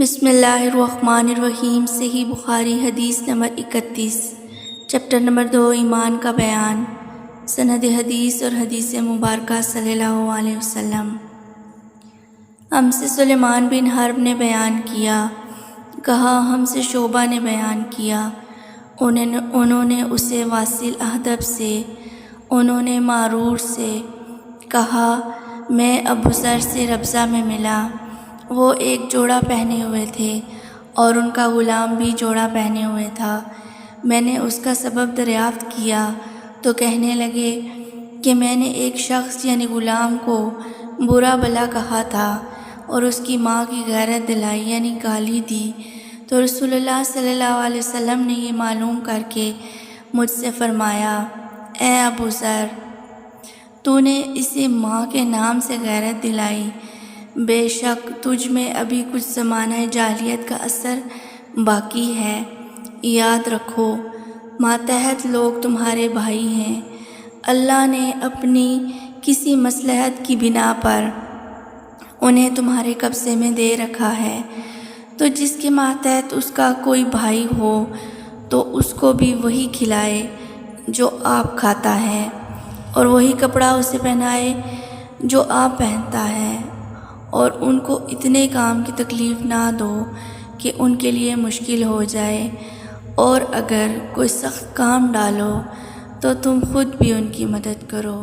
بسم اللہ الرحمن الرحیم۔ صحیح بخاری حدیث نمبر 31، چیپٹر نمبر 2، ایمان کا بیان۔ سند حدیث اور حدیث مبارکہ صلی اللہ علیہ وسلم۔ ہم سے سلیمان بن حرب نے بیان کیا، کہا ہم سے شعبہ نے بیان کیا، انہوں نے اسے واصل احدب سے، انہوں نے معرور سے، کہا میں ابو ذر سے ربضہ میں ملا، وہ ایک جوڑا پہنے ہوئے تھے اور ان کا غلام بھی جوڑا پہنے ہوئے تھا۔ میں نے اس کا سبب دریافت کیا تو کہنے لگے کہ میں نے ایک شخص یعنی غلام کو برا بھلا کہا تھا اور اس کی ماں کی غیرت دلائی یعنی گالی دی، تو رسول اللہ صلی اللہ علیہ وسلم نے یہ معلوم کر کے مجھ سے فرمایا، اے ابو ذر، تو نے اسے ماں کے نام سے غیرت دلائی، بے شک تجھ میں ابھی کچھ زمانہ جاہلیت کا اثر باقی ہے۔ یاد رکھو ماتحت لوگ تمہارے بھائی ہیں، اللہ نے اپنی کسی مصلحت کی بنا پر انہیں تمہارے قبضے میں دے رکھا ہے، تو جس کے ماتحت اس کا کوئی بھائی ہو تو اس کو بھی وہی کھلائے جو آپ کھاتا ہے، اور وہی کپڑا اسے پہنائے جو آپ پہنتا ہے، اور ان کو اتنے کام کی تکلیف نہ دو کہ ان کے لیے مشکل ہو جائے، اور اگر کوئی سخت کام ڈالو تو تم خود بھی ان کی مدد کرو۔